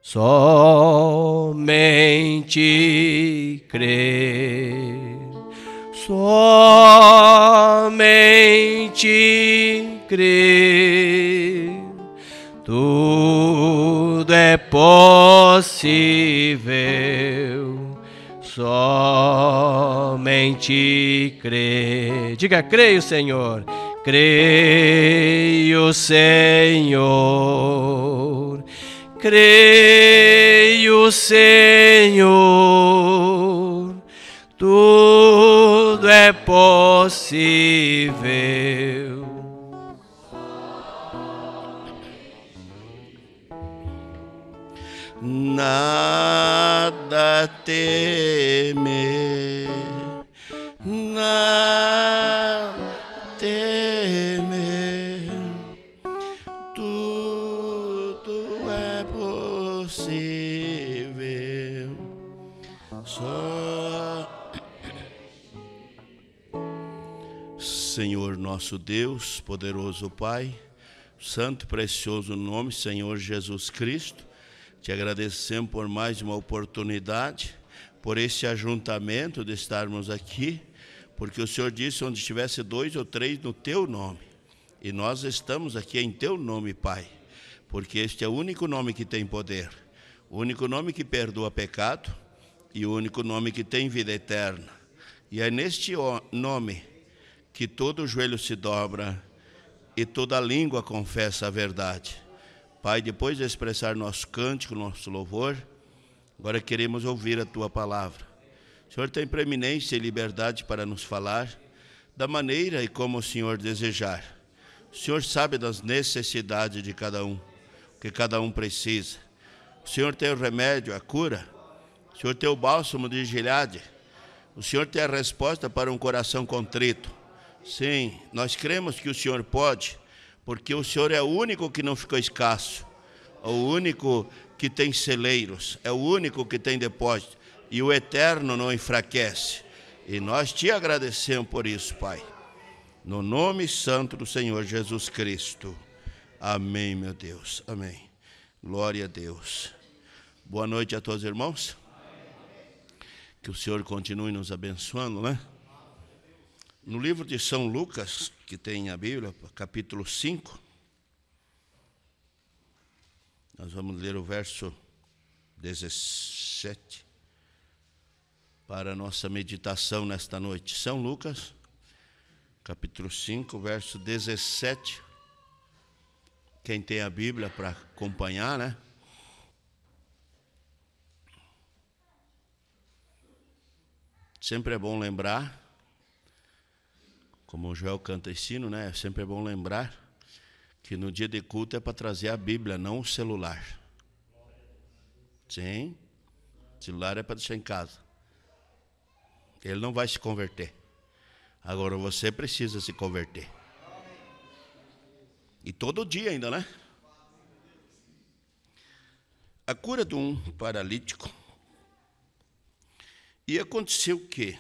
somente crer, somente crer, tudo é possível, somente crer. Diga: creio, Senhor, creio, Senhor, creio, Senhor, tudo é possível. Nada temer, nada temer, tudo é possível, só. Senhor nosso Deus, poderoso Pai, santo e precioso nome, Senhor Jesus Cristo, te agradecemos por mais uma oportunidade, por esse ajuntamento de estarmos aqui, porque o Senhor disse: onde estivesse 2 ou 3 no teu nome, e nós estamos aqui em teu nome, Pai, porque este é o único nome que tem poder, o único nome que perdoa pecado e o único nome que tem vida eterna. E é neste nome que todo joelho se dobra e toda língua confessa a verdade. Pai, depois de expressar nosso cântico, nosso louvor, agora queremos ouvir a Tua palavra. O Senhor tem preeminência e liberdade para nos falar da maneira e como o Senhor desejar. O Senhor sabe das necessidades de cada um, o que cada um precisa. O Senhor tem o remédio, a cura. O Senhor tem o bálsamo de Gileade. O Senhor tem a resposta para um coração contrito. Sim, nós cremos que o Senhor pode, porque o Senhor é o único que não ficou escasso, é o único que tem celeiros, é o único que tem depósito, e o eterno não enfraquece. E nós te agradecemos por isso, Pai, no nome santo do Senhor Jesus Cristo. Amém, meu Deus, amém. Glória a Deus. Boa noite a todos, irmãos. Que o Senhor continue nos abençoando, né? No livro de São Lucas, que tem a Bíblia, capítulo 5, nós vamos ler o verso 17 para a nossa meditação nesta noite. São Lucas, capítulo 5, verso 17. Quem tem a Bíblia para acompanhar, né? Sempre é bom lembrar, como o Joel canta ensino, né? Sempre é bom lembrar que no dia de culto é para trazer a Bíblia, não o celular. Sim, o celular é para deixar em casa. Ele não vai se converter. Agora você precisa se converter. E todo dia ainda, né? A cura de um paralítico. E aconteceu que,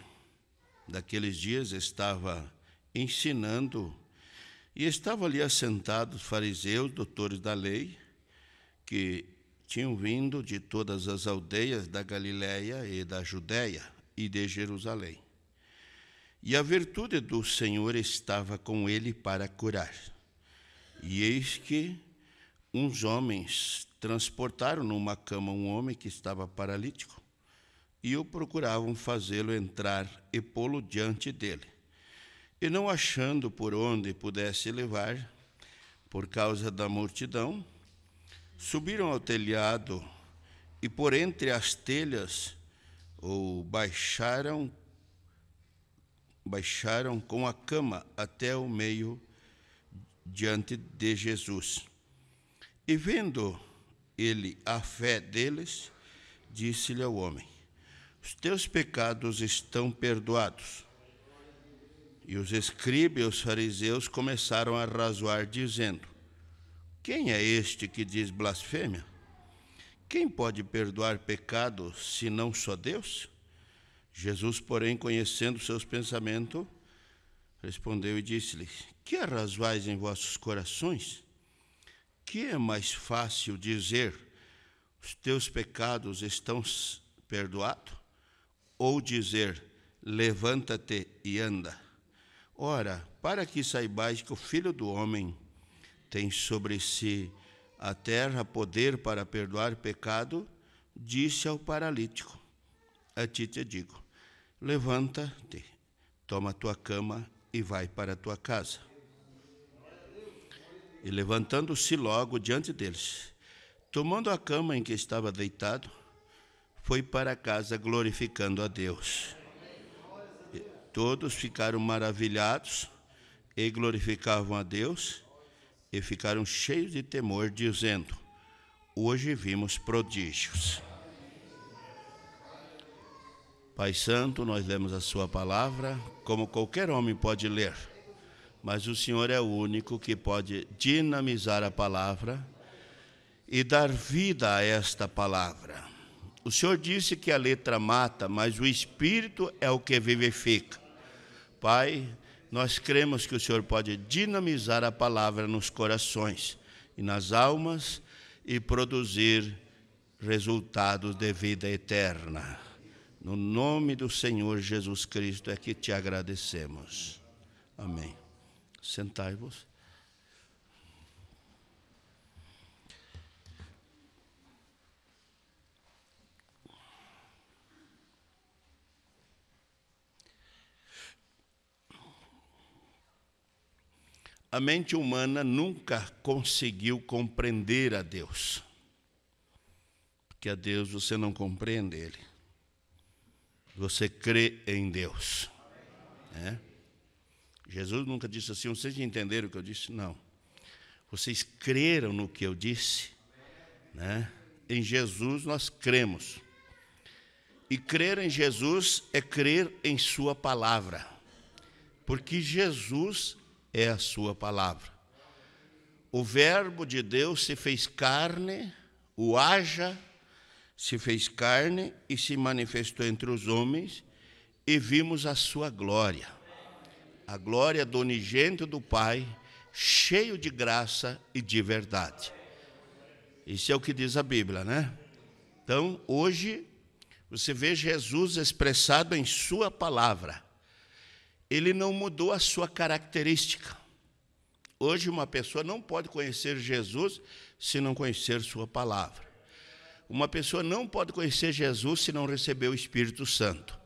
daqueles dias, estava ensinando, e estavam ali assentados fariseus, doutores da lei, que tinham vindo de todas as aldeias da Galiléia e da Judéia e de Jerusalém. E a virtude do Senhor estava com ele para curar. E eis que uns homens transportaram numa cama um homem que estava paralítico, e o procuravam fazê-lo entrar e pô-lo diante dele. E não achando por onde pudesse levar, por causa da multidão, subiram ao telhado e por entre as telhas o baixaram com a cama até o meio diante de Jesus. E vendo ele a fé deles, disse-lhe ao homem: os teus pecados estão perdoados. E os escribas e os fariseus começaram a razoar, dizendo: quem é este que diz blasfêmia? Quem pode perdoar pecados, senão só Deus? Jesus, porém, conhecendo seus pensamentos, respondeu e disse-lhes: que arrazoais em vossos corações? Que é mais fácil dizer: os teus pecados estão perdoados? Ou dizer, levanta-te e anda? Ora, para que saibais que o Filho do Homem tem sobre si a terra poder para perdoar pecado, disse ao paralítico, a ti te digo, levanta-te, toma a tua cama e vai para a tua casa. E levantando-se logo diante deles, tomando a cama em que estava deitado, foi para casa glorificando a Deus. E todos ficaram maravilhados e glorificavam a Deus e ficaram cheios de temor, dizendo, hoje vimos prodígios. Pai Santo, nós lemos a sua palavra, como qualquer homem pode ler, mas o Senhor é o único que pode dinamizar a palavra e dar vida a esta palavra. O Senhor disse que a letra mata, mas o Espírito é o que vivifica. Pai, nós cremos que o Senhor pode dinamizar a palavra nos corações e nas almas e produzir resultados de vida eterna. No nome do Senhor Jesus Cristo é que te agradecemos. Amém. Sentai-vos. A mente humana nunca conseguiu compreender a Deus. Porque a Deus você não compreende Ele. Você crê em Deus. Jesus nunca disse assim, vocês entenderam o que eu disse? Não. Vocês creram no que eu disse? Em Jesus nós cremos. E crer em Jesus é crer em sua palavra. Porque Jesus é a sua palavra. O verbo de Deus se fez carne, o haja se fez carne e se manifestou entre os homens e vimos a sua glória. A glória do unigênito do Pai, cheio de graça e de verdade. Isso é o que diz a Bíblia, Então, hoje, você vê Jesus expressado em sua palavra. Ele não mudou a sua característica. Hoje, uma pessoa não pode conhecer Jesus se não conhecer sua palavra. Uma pessoa não pode conhecer Jesus se não receber o Espírito Santo.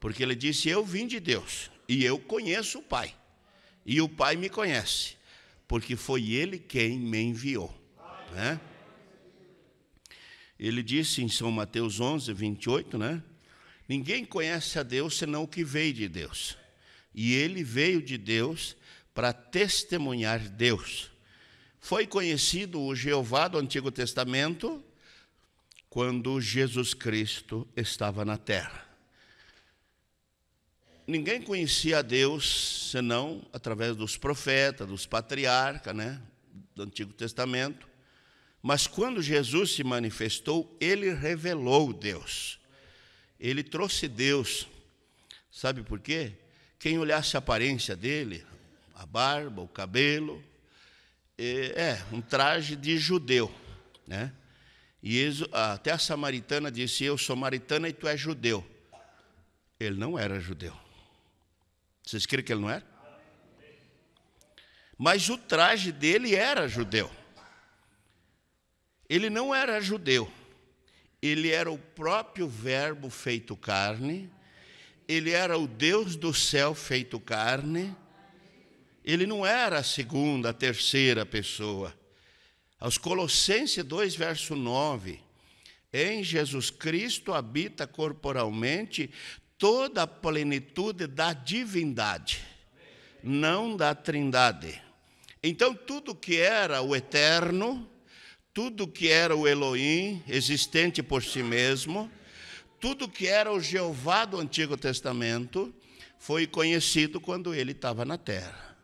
Porque ele disse, eu vim de Deus. E eu conheço o Pai, e o Pai me conhece, porque foi Ele quem me enviou. Ele disse em São Mateus 11, 28, ninguém conhece a Deus senão o que veio de Deus. E Ele veio de Deus para testemunhar Deus. Foi conhecido o Jeová do Antigo Testamento quando Jesus Cristo estava na terra. Ninguém conhecia a Deus senão através dos profetas, dos patriarcas, do Antigo Testamento. Mas quando Jesus se manifestou, Ele revelou Deus. Ele trouxe Deus. Sabe por quê? Quem olhasse a aparência dele, a barba, o cabelo, um traje de judeu, E até a samaritana disse, eu sou samaritana e tu és judeu. Ele não era judeu. Vocês creem que ele não era? Mas o traje dele era judeu. Ele não era judeu. Ele era o próprio Verbo feito carne. Ele era o Deus do céu feito carne. Ele não era a segunda, a terceira pessoa. Aos Colossenses 2, verso 9. Em Jesus Cristo habita corporalmente toda a plenitude da divindade, não da trindade. Então, tudo que era o eterno, tudo que era o Elohim, existente por si mesmo, tudo que era o Jeová do Antigo Testamento, foi conhecido quando ele estava na terra.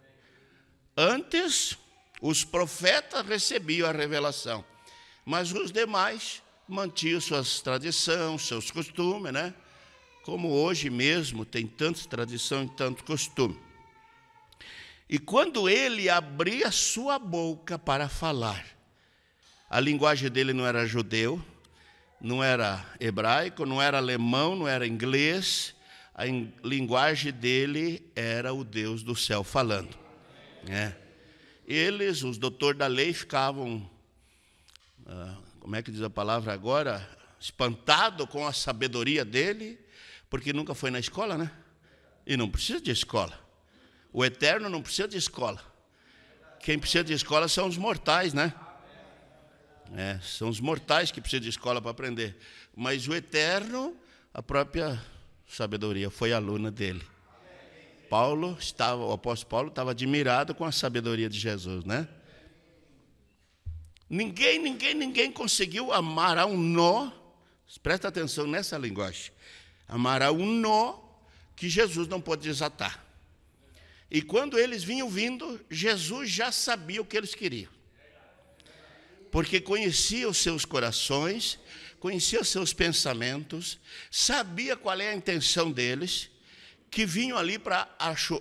Antes, os profetas recebiam a revelação, mas os demais mantinham suas tradições, seus costumes, Como hoje mesmo tem tanta tradição e tanto costume. E quando ele abria sua boca para falar, a linguagem dele não era judeu, não era hebraico, não era alemão, não era inglês. A linguagem dele era o Deus do céu falando. Eles, os doutores da lei, ficavam, como é que diz a palavra agora? Espantado com a sabedoria dele, porque nunca foi na escola, né? E não precisa de escola. O eterno não precisa de escola. Quem precisa de escola são os mortais, né? São os mortais que precisam de escola para aprender. Mas o eterno, a própria sabedoria foi aluna dele. O apóstolo Paulo estava admirado com a sabedoria de Jesus, né? Ninguém conseguiu amarrar um nó. Presta atenção nessa linguagem. Amarrar um nó que Jesus não pôde desatar. E quando eles vinham vindo, Jesus já sabia o que eles queriam. Porque conhecia os seus corações, conhecia os seus pensamentos, sabia qual é a intenção deles, que vinham ali para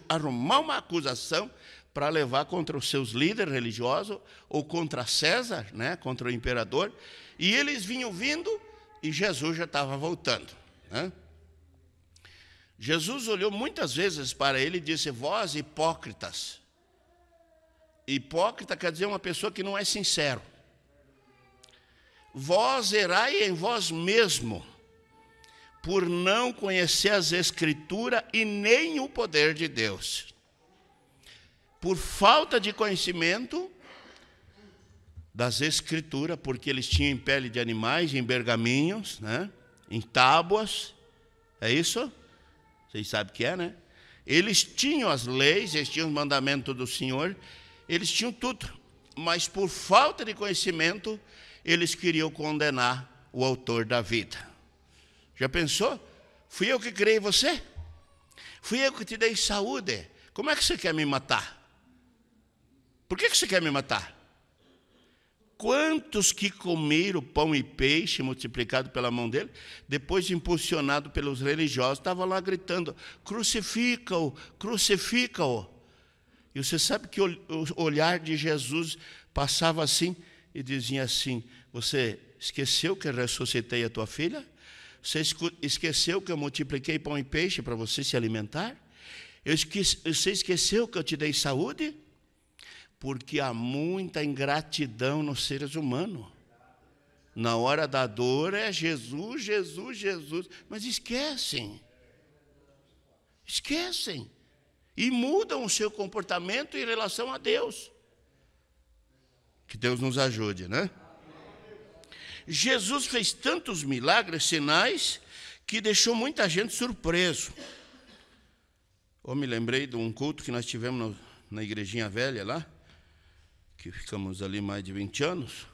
arrumar uma acusação para levar contra os seus líderes religiosos ou contra César, né, contra o imperador. E eles vinham vindo e Jesus já estava voltando, né? Jesus olhou muitas vezes para ele e disse: vós hipócritas. Hipócrita quer dizer uma pessoa que não é sincero. Vós errai em vós mesmo, por não conhecer as Escrituras e nem o poder de Deus. Por falta de conhecimento das Escrituras, porque eles tinham em pele de animais, em pergaminhos, né? Em tábuas, é isso? Vocês sabem o que é, né? Eles tinham as leis, eles tinham os mandamentos do Senhor, eles tinham tudo, mas por falta de conhecimento, eles queriam condenar o autor da vida. Já pensou? Fui eu que criei você? Fui eu que te dei saúde. Como é que você quer me matar? Por que você quer me matar? Quantos que comeram pão e peixe multiplicado pela mão dele, depois impulsionado pelos religiosos, estavam lá gritando: crucifica-o, crucifica-o. E você sabe que o olhar de Jesus passava assim e dizia assim: você esqueceu que eu ressuscitei a tua filha? Você esqueceu que eu multipliquei pão e peixe para você se alimentar? Você esqueceu que eu te dei saúde? Porque há muita ingratidão nos seres humanos. Na hora da dor é Jesus, Jesus, Jesus. Mas esquecem. Esquecem. E mudam o seu comportamento em relação a Deus. Que Deus nos ajude, né? Jesus fez tantos milagres, sinais, que deixou muita gente surpreso. Eu me lembrei de um culto que nós tivemos na igrejinha velha lá, que ficamos ali mais de 20 anos.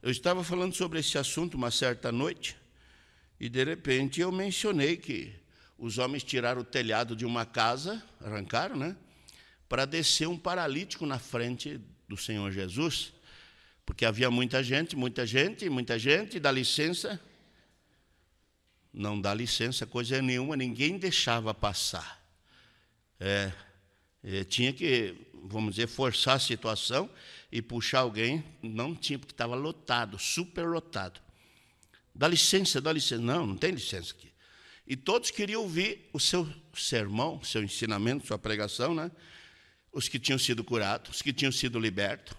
Eu estava falando sobre esse assunto uma certa noite, e de repente eu mencionei que os homens tiraram o telhado de uma casa, arrancaram, né, para descer um paralítico na frente do Senhor Jesus, porque havia muita gente, dá licença. Não dá licença, coisa nenhuma, ninguém deixava passar. Tinha que, vamos dizer, forçar a situação e puxar alguém, não tinha, porque estava lotado, super lotado. Dá licença, não tem licença aqui. E todos queriam ouvir o seu sermão, o seu ensinamento, sua pregação, né? Os que tinham sido curados, os que tinham sido libertos,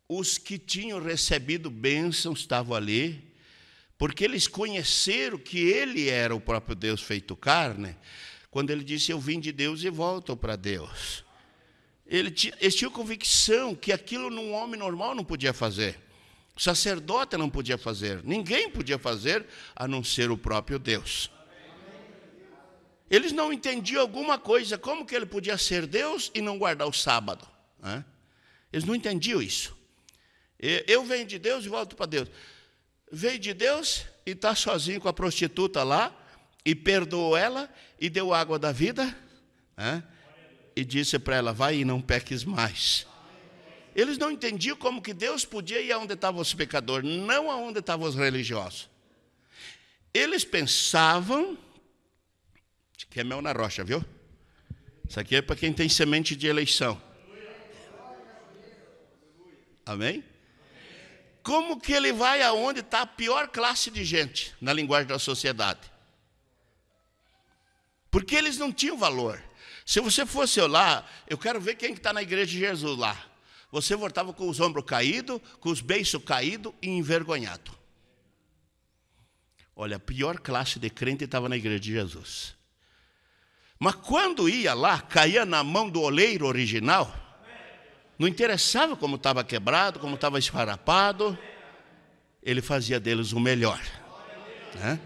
os que tinham recebido bênçãos estavam ali, porque eles conheceram que ele era o próprio Deus feito carne, quando ele disse: eu vim de Deus e volto para Deus. Eles tinham convicção que aquilo num homem normal não podia fazer. O sacerdote não podia fazer. Ninguém podia fazer, a não ser o próprio Deus. Eles não entendiam alguma coisa, como que ele podia ser Deus e não guardar o sábado, né? Eles não entendiam isso. Eu venho de Deus e volto para Deus. Veio de Deus e está sozinho com a prostituta lá, e perdoou ela, e deu água da vida, né? E disse para ela: vai e não peques mais. Eles não entendiam como que Deus podia ir aonde estavam os pecadores, não aonde estavam os religiosos. Eles pensavam, que é mel na rocha, viu? Isso aqui é para quem tem semente de eleição. Amém? como que ele vai aonde está a pior classe de gente, na linguagem da sociedade? Porque eles não tinham valor. Se você fosse lá, eu quero ver quem está na igreja de Jesus lá. Você voltava com os ombros caídos, com os beiços caídos e envergonhado. Olha, a pior classe de crente estava na igreja de Jesus. Mas quando ia lá, caía na mão do oleiro original, não interessava como estava quebrado, como estava esfarrapado, ele fazia deles o melhor. Né?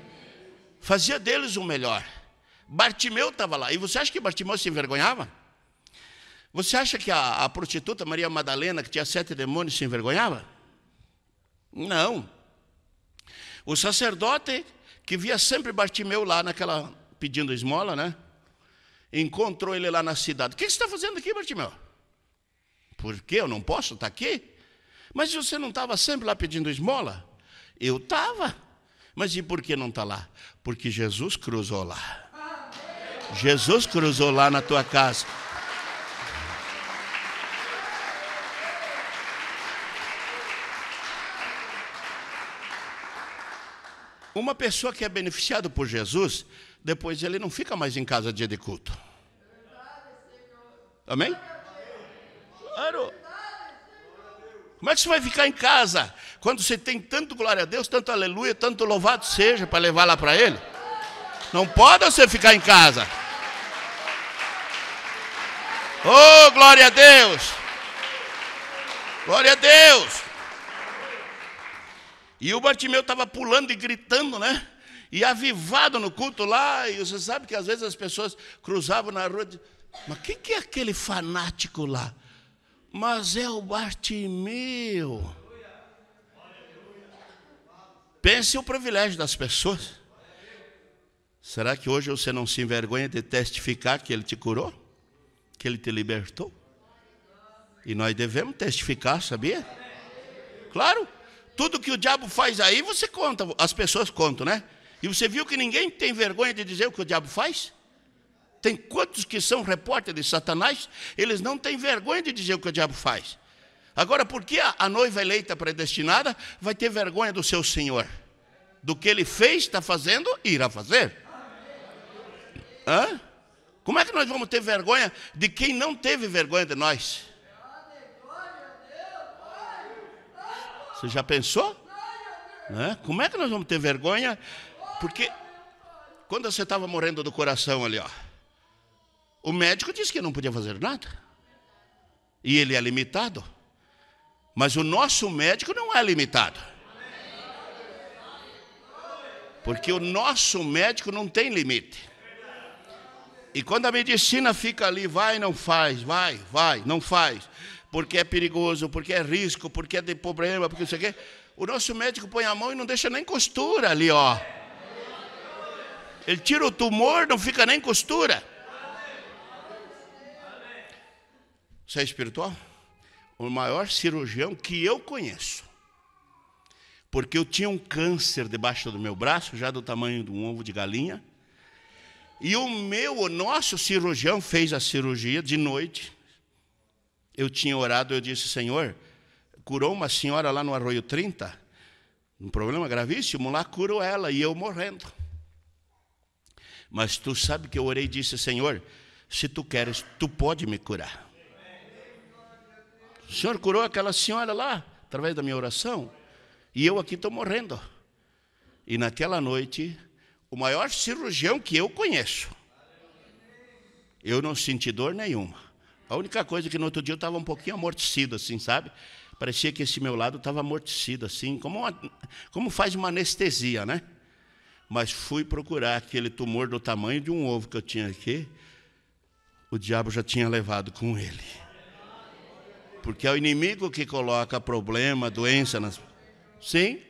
Fazia deles o melhor. Bartimeu estava lá. E você acha que Bartimeu se envergonhava? Você acha que a prostituta Maria Madalena, que tinha 7 demônios, se envergonhava? Não. O sacerdote, que via sempre Bartimeu lá naquela, pedindo esmola, né? Encontrou ele lá na cidade. O que você está fazendo aqui, Bartimeu? Por quê? Eu não posso estar aqui? Mas você não estava sempre lá pedindo esmola? Eu estava. Mas e por que não está lá? Porque Jesus cruzou lá. Jesus cruzou lá na tua casa. Uma pessoa que é beneficiada por Jesus, depois ele não fica mais em casa dia de culto. Amém? Claro. Como é que você vai ficar em casa quando você tem tanto glória a Deus, tanto aleluia, tanto louvado seja para levar lá para Ele? Não pode você ficar em casa. Oh, glória a Deus! Glória a Deus! E o Bartimeu estava pulando e gritando, né? E avivado no culto lá. E você sabe que às vezes as pessoas cruzavam na rua. Mas quem que é aquele fanático lá? Mas é o Bartimeu. Pense o privilégio das pessoas. Será que hoje você não se envergonha de testificar que Ele te curou? Que Ele te libertou? E nós devemos testificar, sabia? Claro. Tudo que o diabo faz aí, você conta, as pessoas contam, né? E você viu que ninguém tem vergonha de dizer o que o diabo faz? Tem quantos que são repórteres de Satanás? Eles não têm vergonha de dizer o que o diabo faz. Agora, por que a noiva eleita predestinada vai ter vergonha do seu Senhor? Do que Ele fez, está fazendo e irá fazer? Hã? Como é que nós vamos ter vergonha de quem não teve vergonha de nós? Você já pensou? Né? Como é que nós vamos ter vergonha? Porque quando você estava morrendo do coração ali, ó, o médico disse que não podia fazer nada. E ele é limitado. Mas o nosso médico não é limitado. Porque o nosso médico não tem limite. E quando a medicina fica ali, vai, não faz, vai, não faz. Porque é perigoso, porque é risco, porque é de problema, porque não sei o quê. O nosso médico põe a mão e não deixa nem costura ali, ó. Ele tira o tumor, não fica nem costura. Você é espiritual? O maior cirurgião que eu conheço. Porque eu tinha um câncer debaixo do meu braço, já do tamanho de um ovo de galinha. E o nosso cirurgião fez a cirurgia de noite. Eu tinha orado, eu disse, Senhor, curou uma senhora lá no Arroio 30, um problema gravíssimo, lá curou ela e eu morrendo. Mas tu sabe que eu orei e disse, Senhor, se tu queres, tu pode me curar. O Senhor curou aquela senhora lá, através da minha oração, e eu aqui estou morrendo. E naquela noite, o maior cirurgião que eu conheço, eu não senti dor nenhuma. A única coisa é que no outro dia eu estava um pouquinho amortecido, assim, sabe? Parecia que esse meu lado estava amortecido, assim, como faz uma anestesia, né? Mas fui procurar aquele tumor do tamanho de um ovo que eu tinha aqui, o diabo já tinha levado com ele. Porque é o inimigo que coloca problema, doença nas... Sim.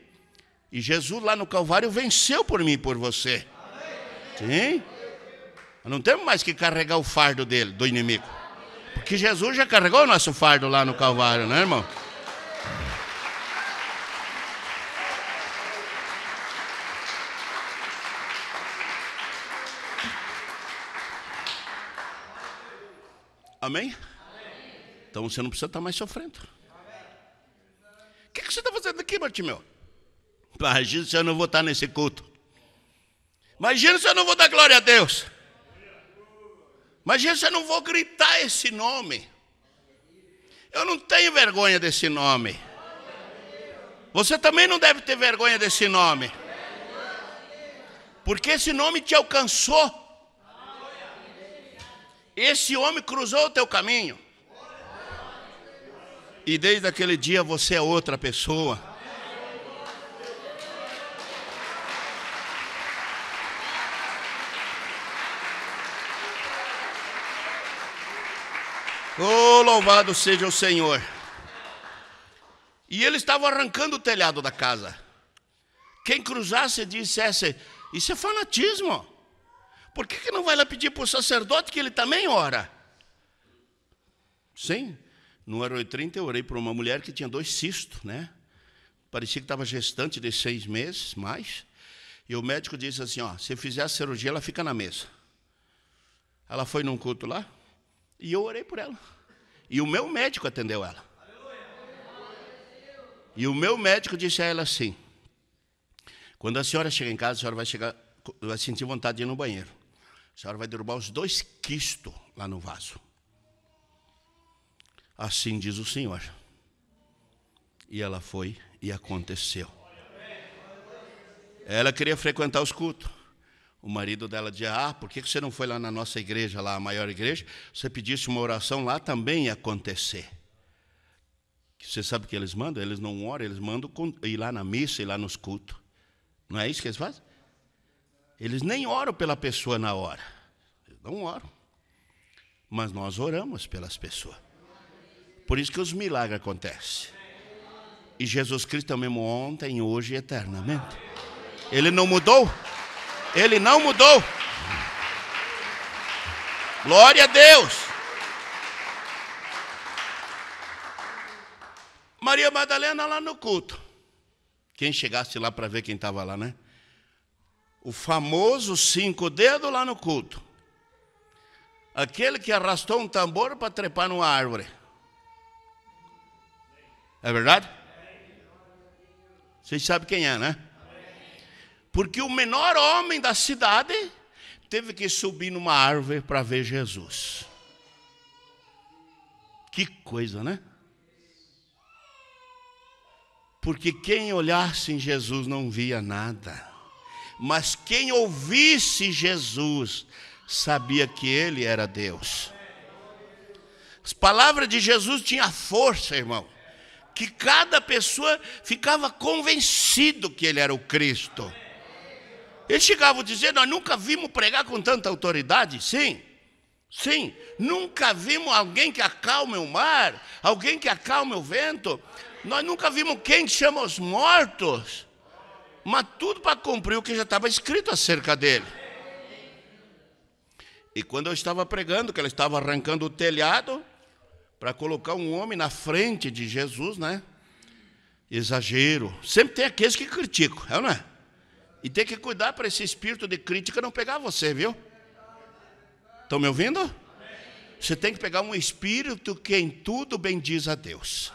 E Jesus lá no Calvário venceu por mim e por você. Sim. Não temos mais que carregar o fardo dele, do inimigo. Porque Jesus já carregou o nosso fardo lá no Calvário, né, irmão? Amém? Então você não precisa estar mais sofrendo. O que que você está fazendo aqui, Bartimeu? Imagina se eu não vou estar nesse culto. Imagina se eu não vou dar glória a Deus. Imagina se eu não vou gritar esse nome. Eu não tenho vergonha desse nome. Você também não deve ter vergonha desse nome. Porque esse nome te alcançou. Esse homem cruzou o teu caminho. E desde aquele dia você é outra pessoa. Oh, louvado seja o Senhor. E ele estava arrancando o telhado da casa. Quem cruzasse e dissesse, isso é fanatismo. Por que não vai lá pedir para o sacerdote que ele também ora? Sim, no 1h30 eu orei para uma mulher que tinha 2 cistos, né? Parecia que estava gestante de 6 meses, mais. E o médico disse assim, ó, se fizer a cirurgia, ela fica na mesa. Ela foi num culto lá, e eu orei por ela. E o meu médico atendeu ela. E o meu médico disse a ela assim, quando a senhora chegar em casa, a senhora vai sentir vontade de ir no banheiro. A senhora vai derrubar os 2 quistos lá no vaso. Assim diz o Senhor. E ela foi e aconteceu. Ela queria frequentar os cultos. O marido dela dizia, por que você não foi lá na nossa igreja, lá a maior igreja? Você pedisse uma oração lá, também ia acontecer. Você sabe o que eles mandam? Eles não oram, eles mandam ir lá na missa, ir lá nos cultos. Não é isso que eles fazem? Eles nem oram pela pessoa na hora. Eles não oram. Mas nós oramos pelas pessoas. Por isso que os milagres acontecem. E Jesus Cristo é o mesmo ontem, hoje e eternamente. Ele não mudou. Ele não mudou. Glória a Deus. Maria Madalena lá no culto. Quem chegasse lá para ver quem estava lá, né? O famoso 5 dedos lá no culto. Aquele que arrastou um tambor para trepar numa árvore. É verdade? Vocês sabem quem é, né? Porque o menor homem da cidade teve que subir numa árvore para ver Jesus. Que coisa, né? Porque quem olhasse em Jesus não via nada. Mas quem ouvisse Jesus sabia que ele era Deus. As palavras de Jesus tinham força, irmão. Que cada pessoa ficava convencido que ele era o Cristo. Eles chegavam dizendo, nós nunca vimos pregar com tanta autoridade. Sim, sim. Nunca vimos alguém que acalme o mar, alguém que acalme o vento. Nós nunca vimos quem chama os mortos. Mas tudo para cumprir o que já estava escrito acerca dele. E quando eu estava pregando, que ele estava arrancando o telhado para colocar um homem na frente de Jesus, né? Exagero. Sempre tem aqueles que criticam, não é? E tem que cuidar para esse espírito de crítica não pegar você, viu? Estão me ouvindo? Você tem que pegar um espírito que em tudo bendiz a Deus.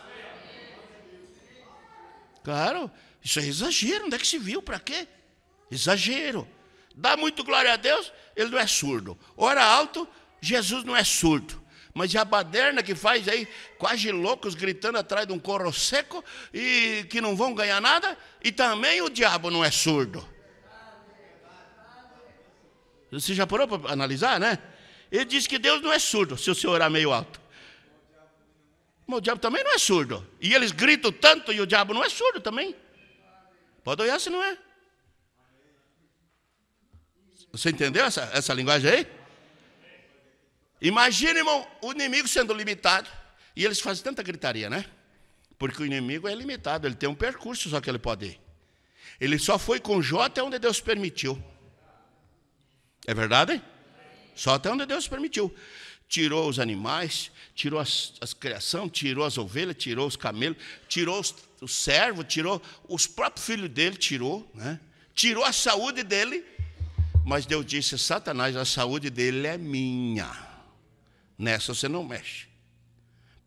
Claro, isso é exagero. Onde é que se viu? Para quê? Exagero. Dá muito glória a Deus, ele não é surdo. Ora alto, Jesus não é surdo. Mas a baderna que faz aí, quase loucos, gritando atrás de um corro seco, e que não vão ganhar nada, e também o diabo não é surdo. Você já parou para analisar, né? Ele diz que Deus não é surdo, se o senhor orar meio alto. Mas o diabo também não é surdo. E eles gritam tanto e o diabo não é surdo também. Pode olhar se não é. Você entendeu essa linguagem aí? Imagina, irmão, o inimigo sendo limitado. E eles fazem tanta gritaria, né? Porque o inimigo é limitado, ele tem um percurso só que ele pode ir. Ele só foi com Jó até onde Deus permitiu. É verdade? Só até onde Deus permitiu. Tirou os animais, tirou as criação, tirou as ovelhas, tirou os camelos, tirou os servos, tirou os próprios filhos dele, tirou, né? Tirou a saúde dele. Mas Deus disse, Satanás, a saúde dele é minha. Nessa você não mexe.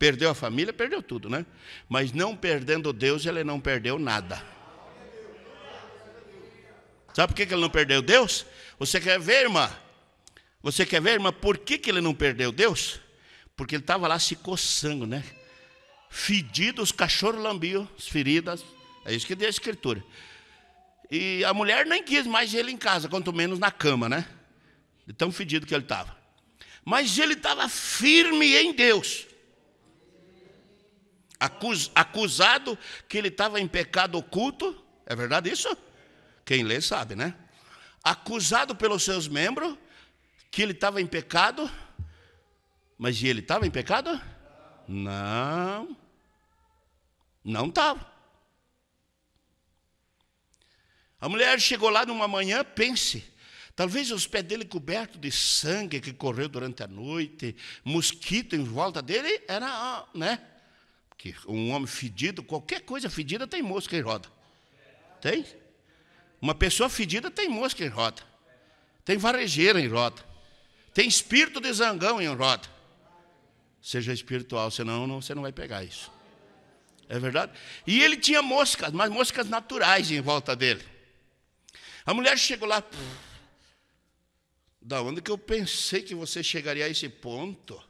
Perdeu a família, perdeu tudo, né? Mas não perdendo Deus, ele não perdeu nada. Sabe por que ele não perdeu Deus? Você quer ver, irmã? Você quer ver, irmã, por que ele não perdeu Deus? Porque ele estava lá se coçando, né? Fedido, os cachorros lambiam as feridas. É isso que diz a Escritura. E a mulher nem quis mais ele em casa, quanto menos na cama, né? De tão fedido que ele estava. Mas ele estava firme em Deus. Acusado que ele estava em pecado oculto. É verdade isso? Quem lê sabe, né? Acusado pelos seus membros que ele estava em pecado. Mas e ele estava em pecado? Não. Não estava. A mulher chegou lá numa manhã, pense, talvez os pés dele cobertos de sangue que correu durante a noite, mosquito em volta dele, era, né? Que um homem fedido, qualquer coisa fedida tem mosca em roda. Tem? Uma pessoa fedida tem mosca em roda. Tem varejeira em roda. Tem espírito de zangão em roda. Seja espiritual, senão você não vai pegar isso. É verdade? E ele tinha moscas, mas moscas naturais em volta dele. A mulher chegou lá. Da onde que eu pensei que você chegaria a esse ponto?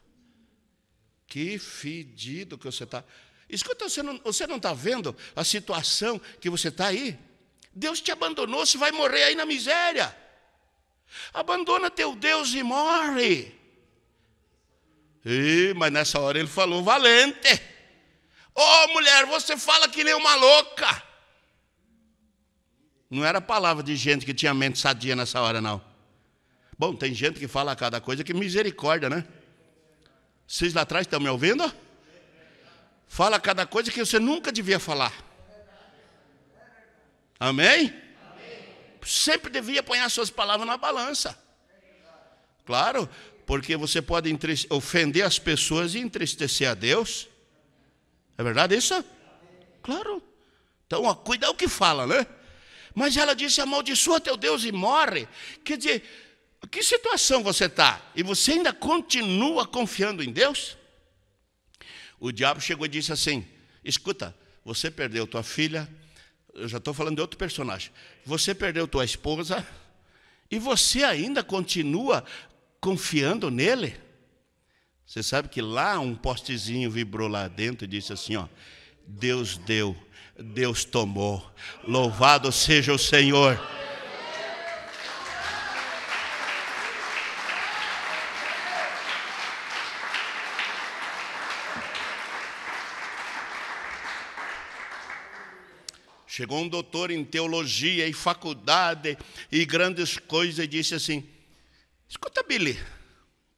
Que fedido que você está. Escuta, você não está vendo a situação que você está aí? Deus te abandonou, você vai morrer aí na miséria. Abandona teu Deus e morre. Mas nessa hora ele falou, valente. Ô mulher, você fala que nem uma louca. Não era palavra de gente que tinha mente sadia nessa hora, não. Bom, tem gente que fala cada coisa que misericórdia, né? Vocês lá atrás estão me ouvindo? Fala cada coisa que você nunca devia falar. Amém? Sempre devia pôr as suas palavras na balança. Claro, porque você pode ofender as pessoas e entristecer a Deus. É verdade isso? Claro. Então, ó, cuida o que fala, né? Mas ela disse, amaldiçoa teu Deus e morre. Quer dizer, que situação você está? E você ainda continua confiando em Deus? O diabo chegou e disse assim, escuta, você perdeu tua filha, eu já estou falando de outro personagem, você perdeu tua esposa, e você ainda continua confiando nele? Você sabe que lá um postezinho vibrou lá dentro e disse assim, ó, Deus deu, Deus tomou, louvado seja o Senhor. Chegou um doutor em teologia e faculdade e grandes coisas e disse assim, escuta, Billy,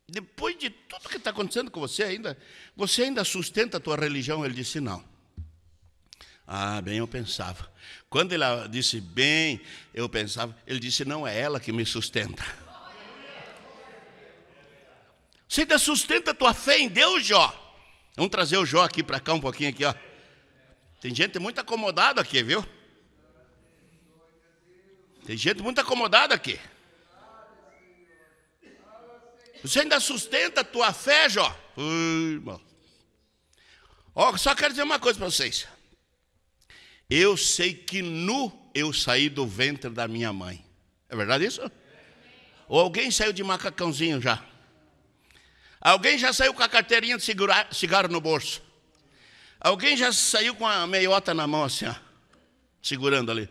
depois de tudo que está acontecendo com você ainda sustenta a tua religião? Ele disse, não. Ah, bem, eu pensava. Quando ele disse, bem, eu pensava, ele disse, não é ela que me sustenta. Você ainda sustenta a tua fé em Deus, Jó? Vamos trazer o Jó aqui para cá um pouquinho aqui, ó. Tem gente muito acomodada aqui, viu? Tem gente muito acomodada aqui. Você ainda sustenta a tua fé, Jó? Irmão. Ó, só quero dizer uma coisa para vocês. Eu sei que nu eu saí do ventre da minha mãe. É verdade isso? Ou alguém saiu de macacãozinho já? Alguém já saiu com a carteirinha de cigarro no bolso? Alguém já saiu com a meiota na mão assim, ó, segurando ali?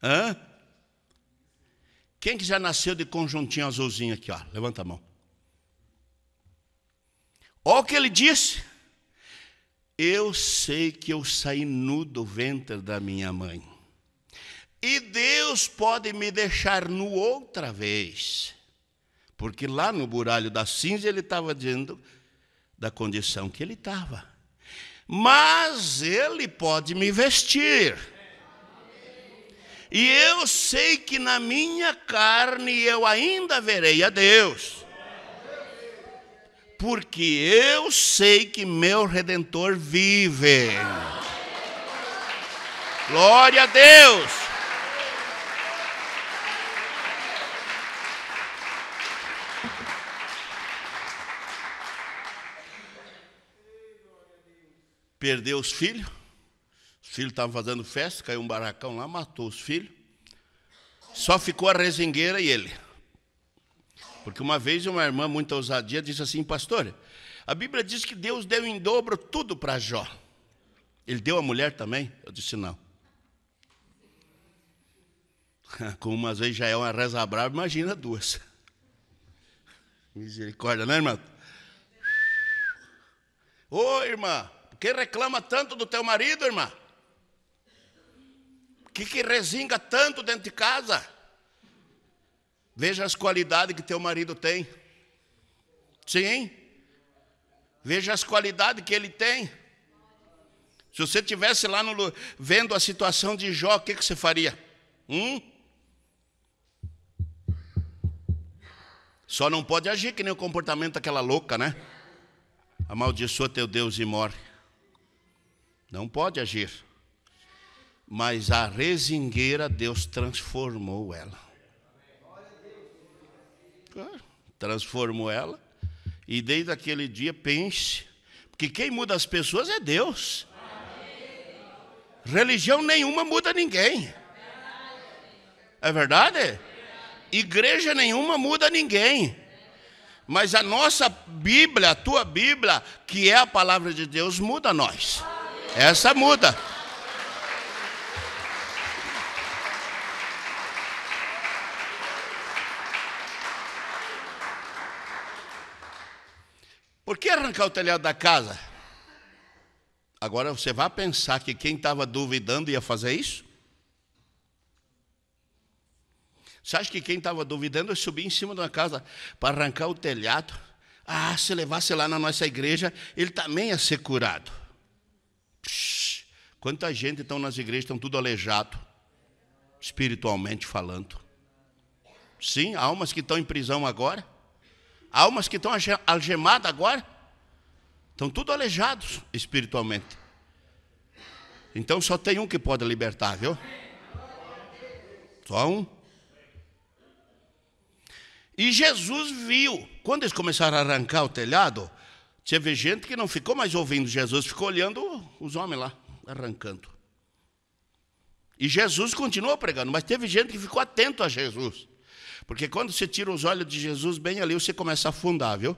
Hã? Quem que já nasceu de conjuntinho azulzinho aqui, ó? Levanta a mão. Olha o que ele disse. Eu sei que eu saí nu do ventre da minha mãe. E Deus pode me deixar nu outra vez. Porque lá no buralho da cinza ele estava dizendo da condição que ele estava. Mas ele pode me vestir. E eu sei que na minha carne eu ainda verei a Deus. Porque eu sei que meu Redentor vive. Glória a Deus. perdeu os filhos estavam fazendo festa, caiu um barracão lá, matou os filhos. Só ficou a rezingueira e ele. Porque uma vez uma irmã, muito ousadia, disse assim: pastor, a Bíblia diz que Deus deu em dobro tudo para Jó. Ele deu a mulher também? Eu disse: não. Como umas vezes já é uma reza brava, imagina duas. Misericórdia, né, irmã? Ô, irmã, por que reclama tanto do teu marido, irmã? Por que rezinga tanto dentro de casa? Veja as qualidades que teu marido tem. Sim. Veja as qualidades que ele tem. Se você estivesse lá vendo a situação de Jó, o que você faria? Só não pode agir que nem o comportamento daquela louca, né? Amaldiçoa teu Deus e morre. Não pode agir. Mas a rezingueira, Deus transformou ela. Transformou ela. E desde aquele dia, pense, porque quem muda as pessoas é Deus. Religião nenhuma muda ninguém. É verdade? Igreja nenhuma muda ninguém. Mas a nossa Bíblia, a tua Bíblia, que é a palavra de Deus, muda nós. Essa muda. Por que arrancar o telhado da casa? Agora você vai pensar que quem estava duvidando ia fazer isso? Você acha que quem estava duvidando ia subir em cima de uma casa para arrancar o telhado? Ah, se levasse lá na nossa igreja, ele também ia ser curado. Quanta gente estão nas igrejas, estão tudo aleijado, espiritualmente falando. Sim, almas que estão em prisão agora. Almas que estão algemadas agora. Estão tudo aleijados espiritualmente. Então só tem um que pode libertar, viu? Só um. E Jesus viu, quando eles começaram a arrancar o telhado, teve gente que não ficou mais ouvindo Jesus, ficou olhando os homens lá, arrancando. E Jesus continuou pregando, mas teve gente que ficou atento a Jesus. Porque quando você tira os olhos de Jesus, bem ali você começa a afundar, viu?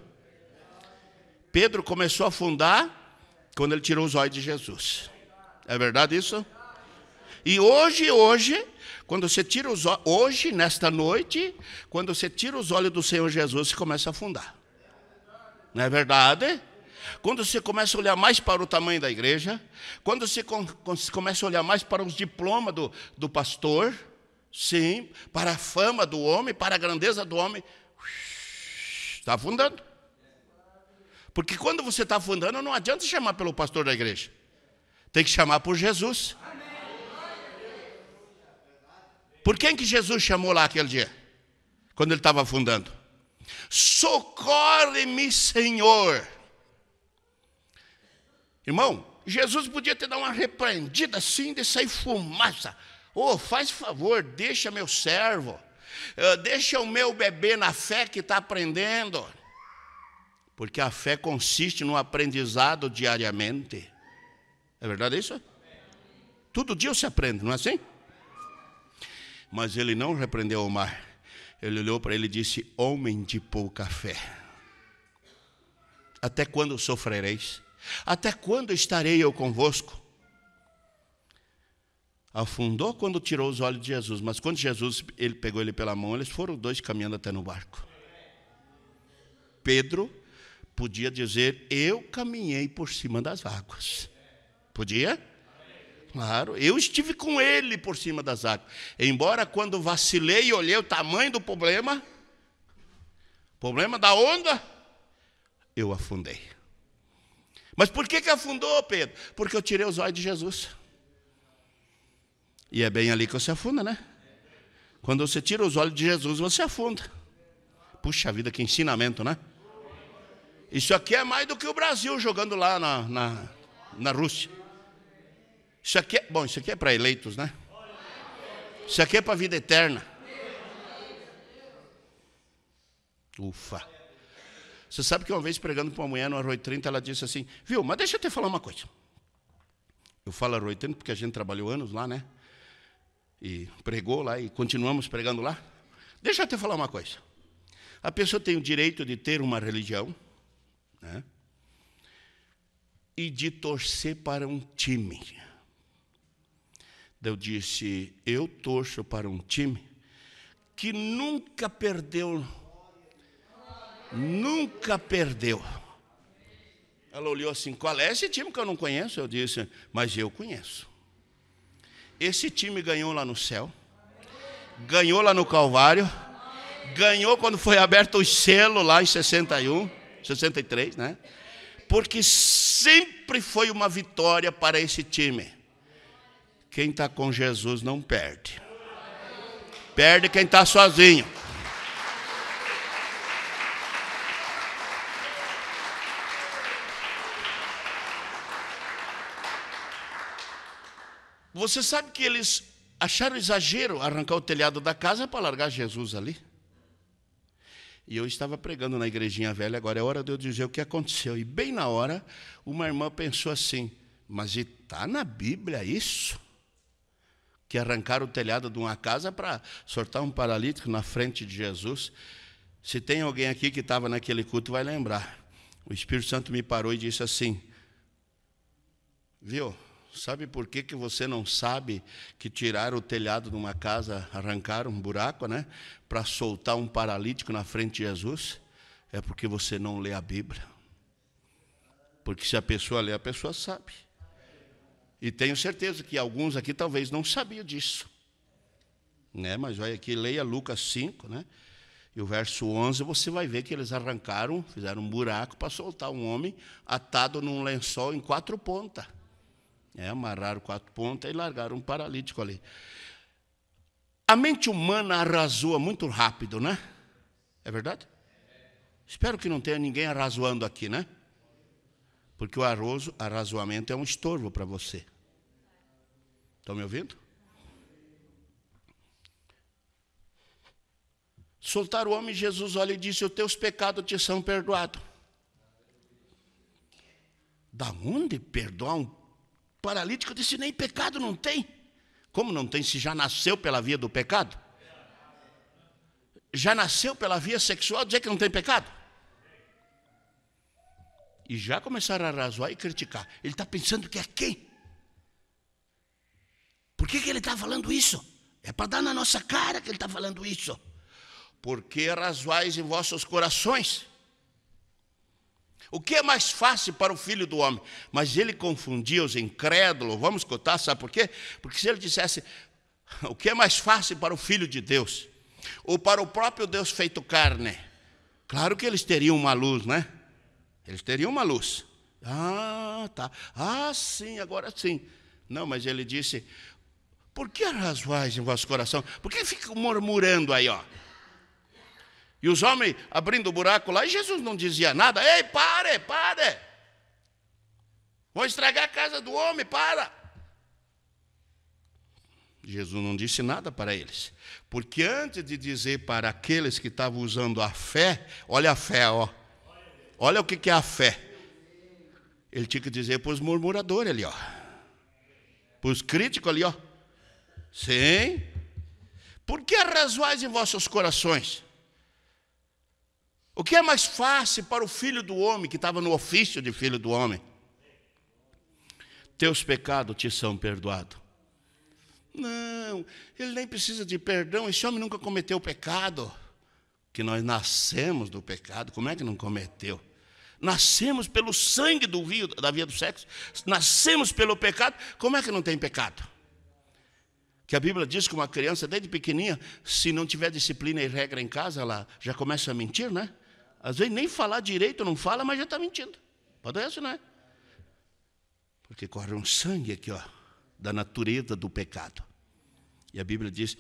Pedro começou a afundar quando ele tirou os olhos de Jesus. É verdade isso? E hoje, quando você tira os olhos, hoje, nesta noite, quando você tira os olhos do Senhor Jesus, você começa a afundar. Não é verdade? Quando você começa a olhar mais para o tamanho da igreja, quando você começa a olhar mais para os diplomas do pastor, sim, para a fama do homem, para a grandeza do homem, está afundando. Porque quando você está afundando, não adianta chamar pelo pastor da igreja. Tem que chamar por Jesus. Por quem que Jesus chamou lá aquele dia? Quando ele estava afundando. Socorre-me, Senhor. Irmão, Jesus podia ter dado uma repreendida assim, de sair fumaça. Oh, faz favor, deixa meu servo. Deixa o meu bebê na fé que está aprendendo. Porque a fé consiste no aprendizado diariamente. É verdade isso? Todo dia você aprende, não é assim? Mas ele não repreendeu o mar. Ele olhou para ele e disse: homem de pouca fé. Até quando sofrereis? Até quando estarei eu convosco? Afundou quando tirou os olhos de Jesus. Mas quando Jesus ele pegou ele pela mão, eles foram dois caminhando até no barco. Pedro podia dizer: eu caminhei por cima das águas. Podia? Claro, eu estive com ele por cima das águas. Embora quando vacilei e olhei o tamanho do problema da onda, eu afundei. Mas por que afundou, Pedro? Porque eu tirei os olhos de Jesus. E é bem ali que você afunda, né? Quando você tira os olhos de Jesus, você afunda. Puxa vida, que ensinamento, né? Isso aqui é mais do que o Brasil jogando lá na Rússia. Isso aqui é, bom, isso aqui é para eleitos, né? Isso aqui é para a vida eterna. Ufa. Você sabe que uma vez pregando para uma mulher no Arroio 30, ela disse assim: viu, mas deixa eu te falar uma coisa. Eu falo Arroio Tanto porque a gente trabalhou anos lá, né? E pregou lá e continuamos pregando lá. Deixa eu te falar uma coisa. A pessoa tem o direito de ter uma religião, né? E de torcer para um time. Eu disse, eu torço para um time que nunca perdeu. Nunca perdeu. Ela olhou assim, qual é esse time que eu não conheço? Eu disse, mas eu conheço. Esse time ganhou lá no céu, ganhou lá no Calvário, ganhou quando foi aberto o selo lá em 61, 63, né? Porque sempre foi uma vitória para esse time. Quem está com Jesus não perde. Perde quem está sozinho. Você sabe que eles acharam exagero arrancar o telhado da casa para largar Jesus ali? E eu estava pregando na igrejinha velha, agora é hora de eu dizer o que aconteceu. E bem na hora, uma irmã pensou assim, mas está na Bíblia isso? Que arrancaram o telhado de uma casa para soltar um paralítico na frente de Jesus. Se tem alguém aqui que estava naquele culto, vai lembrar. O Espírito Santo me parou e disse assim, viu? Sabe por que você não sabe que tiraram o telhado de uma casa, arrancaram um buraco, né? Para soltar um paralítico na frente de Jesus? É porque você não lê a Bíblia. Porque se a pessoa lê, a pessoa sabe. E tenho certeza que alguns aqui talvez não sabiam disso. Né? Mas olha aqui, leia Lucas 5, né? E o verso 11, você vai ver que eles arrancaram, fizeram um buraco para soltar um homem atado num lençol em 4 pontas. Amarraram 4 pontas e largaram um paralítico ali. A mente humana arrazoa muito rápido, né? É verdade? Espero que não tenha ninguém arrazoando aqui, né? Porque o arrazoamento é um estorvo para você. Estão me ouvindo? Soltaram o homem, Jesus olha e disse, os teus pecados te são perdoados. Da onde perdoar um paralítico? Eu disse, nem pecado não tem. Como não tem se já nasceu pela via do pecado? Já nasceu pela via sexual, dizer que não tem pecado? E já começaram a arrazoar e criticar. Ele está pensando que é quem? Por que ele está falando isso? É para dar na nossa cara que ele está falando isso. Porque arrazoais em vossos corações. O que é mais fácil para o filho do homem? Mas ele confundia os incrédulos. Vamos escutar, sabe por quê? Porque se ele dissesse, o que é mais fácil para o filho de Deus? Ou para o próprio Deus feito carne? Claro que eles teriam uma luz, né? Eles teriam uma luz. Ah, tá. Ah, sim, agora sim. Não, mas ele disse, por que arrazoais em vosso coração? Por que ficam murmurando aí, ó? E os homens abrindo o buraco lá, e Jesus não dizia nada. Ei, pare, pare. Vou estragar a casa do homem, para. Jesus não disse nada para eles. Porque antes de dizer para aqueles que estavam usando a fé, olha a fé, ó. Olha o que é a fé. Ele tinha que dizer para os murmuradores ali, ó. Para os críticos ali, ó. Sim. Por que arrazoais em vossos corações? O que é mais fácil para o filho do homem, que estava no ofício de filho do homem? Teus pecados te são perdoados. Não, ele nem precisa de perdão, esse homem nunca cometeu pecado. Que nós nascemos do pecado, como é que não cometeu? Nascemos pelo sangue da via do sexo, nascemos pelo pecado, como é que não tem pecado? Que a Bíblia diz que uma criança, desde pequenininha, se não tiver disciplina e regra em casa, ela já começa a mentir, né? Às vezes nem falar direito não fala, mas já está mentindo. Pode ser, não é? Porque corre um sangue aqui, ó, da natureza do pecado. E a Bíblia diz,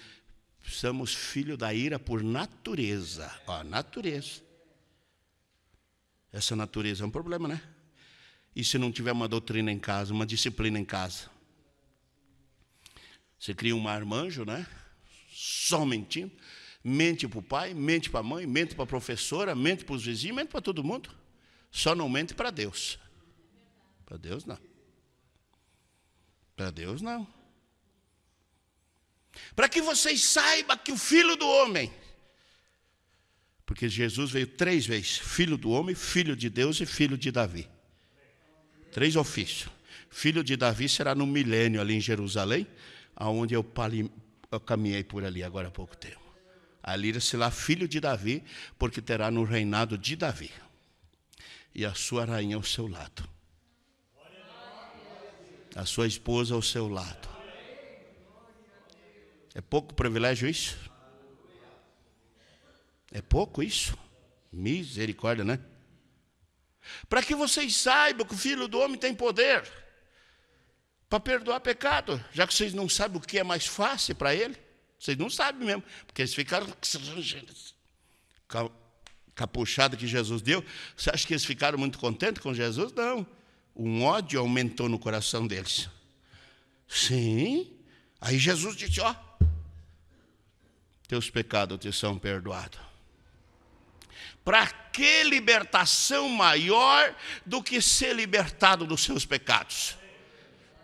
somos filhos da ira por natureza. Ó, natureza. Essa natureza é um problema, né? E se não tiver uma doutrina em casa, uma disciplina em casa? Você cria um marmanjo, né? Só mentindo. Mente para o pai, mente para a mãe, mente para a professora, mente para os vizinhos, mente para todo mundo. Só não mente para Deus. Para Deus, não. Para Deus, não. Para que vocês saibam que o Filho do Homem, porque Jesus veio 3 vezes, Filho do Homem, Filho de Deus e Filho de Davi. 3 ofícios. Filho de Davi será no milênio ali em Jerusalém, aonde eu caminhei por ali agora há pouco tempo. Ali será filho de Davi, porque terá no reinado de Davi. E a sua rainha ao seu lado. A sua esposa ao seu lado. É pouco privilégio isso? É pouco isso? Misericórdia, né? Para que vocês saibam que o Filho do Homem tem poder para perdoar pecado, já que vocês não sabem o que é mais fácil para ele. Vocês não sabem mesmo, porque eles ficaram com a puxada que Jesus deu. Você acha que eles ficaram muito contentes com Jesus? Não. Um ódio aumentou no coração deles. Sim. Aí Jesus disse, ó, teus pecados te são perdoados. Para que libertação maior do que ser libertado dos seus pecados?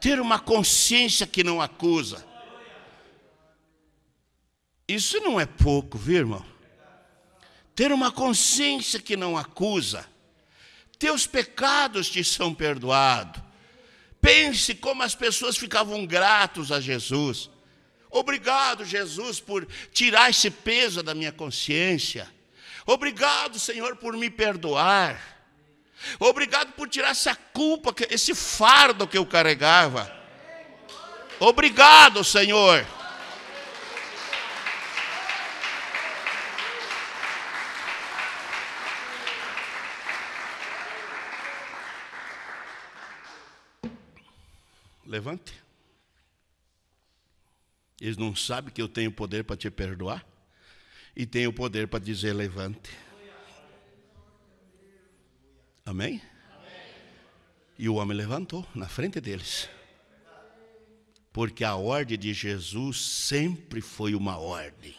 Ter uma consciência que não acusa. Isso não é pouco, viu, irmão? Ter uma consciência que não acusa. Teus pecados te são perdoados. Pense como as pessoas ficavam gratos a Jesus. Obrigado, Jesus, por tirar esse peso da minha consciência. Obrigado, Senhor, por me perdoar. Obrigado por tirar essa culpa, esse fardo que eu carregava. Obrigado, Senhor. Levante. Eles não sabem que eu tenho poder para te perdoar? E tenho poder para dizer levante. Amém? E o homem levantou na frente deles. Porque a ordem de Jesus sempre foi uma ordem.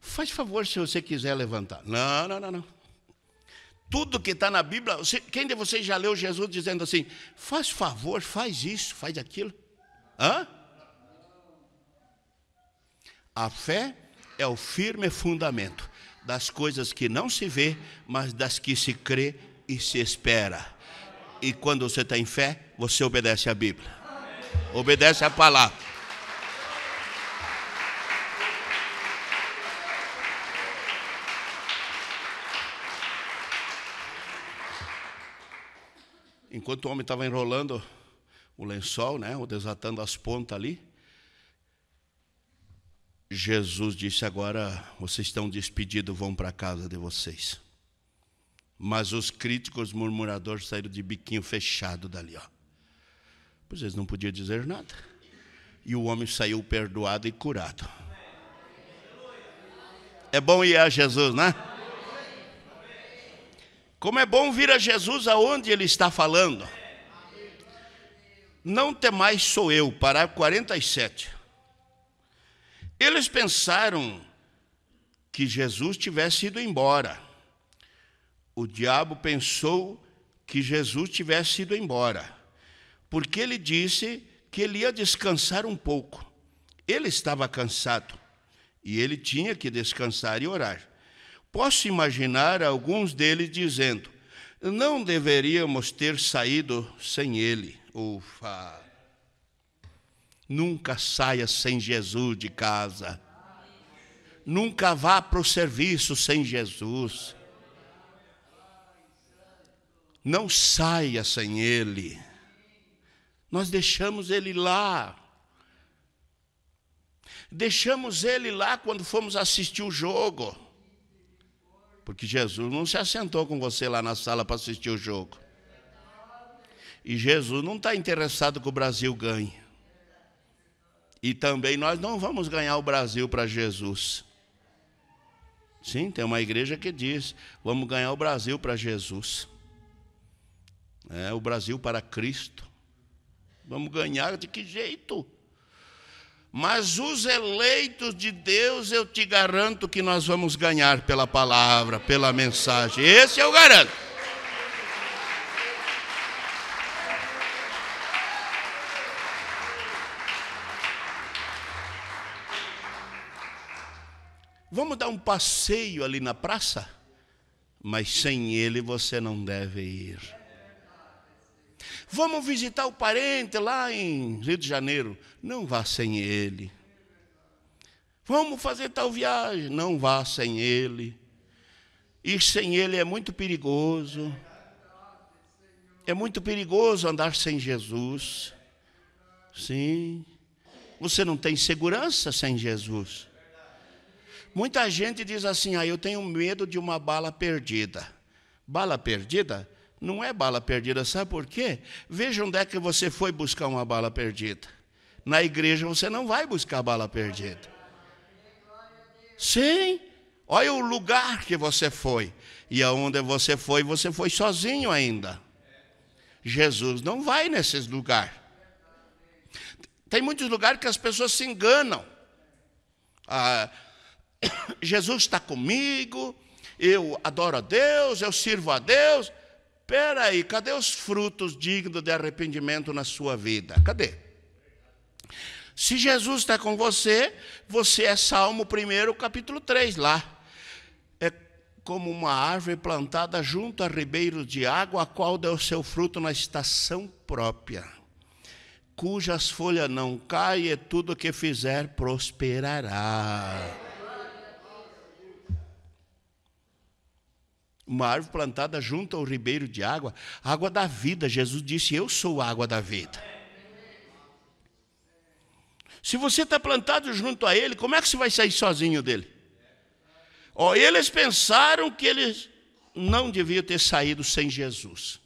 Faz favor se você quiser levantar. Não. Tudo que está na Bíblia, quem de vocês já leu Jesus dizendo assim, faz favor, faz isso, faz aquilo? Hã? A fé é o firme fundamento das coisas que não se vê, mas das que se crê e se espera. E quando você tem fé, você obedece à Bíblia. Obedece à palavra. Enquanto o homem estava enrolando o lençol, né, ou desatando as pontas ali, Jesus disse, agora vocês estão despedidos, vão para a casa de vocês. Mas os críticos, murmuradores, saíram de biquinho fechado dali, ó. Pois eles não podiam dizer nada. E o homem saiu perdoado e curado. É bom ir a Jesus, né? Como é bom vir a Jesus aonde Ele está falando. Não temais sou eu, parágrafo 47. Eles pensaram que Jesus tivesse ido embora. O diabo pensou que Jesus tivesse ido embora, porque ele disse que ele ia descansar um pouco. Ele estava cansado e ele tinha que descansar e orar. Posso imaginar alguns deles dizendo, não deveríamos ter saído sem ele. Ufa! Nunca saia sem Jesus de casa. Nunca vá para o serviço sem Jesus. Não saia sem Ele. Nós deixamos Ele lá. Deixamos Ele lá quando fomos assistir o jogo. Porque Jesus não se assentou com você lá na sala para assistir o jogo. E Jesus não está interessado que o Brasil ganhe. E também nós não vamos ganhar o Brasil para Jesus. Sim, tem uma igreja que diz, vamos ganhar o Brasil para Jesus. É, o Brasil para Cristo. Vamos ganhar de que jeito? Mas os eleitos de Deus, eu te garanto que nós vamos ganhar pela palavra, pela mensagem. Esse eu garanto. Vamos dar um passeio ali na praça? Mas sem ele você não deve ir. Vamos visitar o parente lá em Rio de Janeiro? Não vá sem ele. Vamos fazer tal viagem? Não vá sem ele. Ir sem ele é muito perigoso. É muito perigoso andar sem Jesus. Sim. Você não tem segurança sem Jesus. Muita gente diz assim, eu tenho medo de uma bala perdida. Bala perdida? Não é bala perdida, sabe por quê? Veja onde é que você foi buscar uma bala perdida. Na igreja você não vai buscar bala perdida. Sim, olha o lugar que você foi. E aonde você foi sozinho ainda. Jesus não vai nesses lugares. Tem muitos lugares que as pessoas se enganam. Jesus está comigo, eu adoro a Deus, eu sirvo a Deus. Espera aí, cadê os frutos dignos de arrependimento na sua vida? Cadê? Se Jesus está com você, você é Salmo 1, capítulo 3 lá. É como uma árvore plantada junto a ribeiros de água, a qual deu seu fruto na estação própria, cujas folhas não caem, e tudo que fizer prosperará. Uma árvore plantada junto ao ribeiro de água, água da vida. Jesus disse, eu sou a água da vida. Se você está plantado junto a ele, como é que você vai sair sozinho dele? Eles pensaram que eles não deviam ter saído sem Jesus,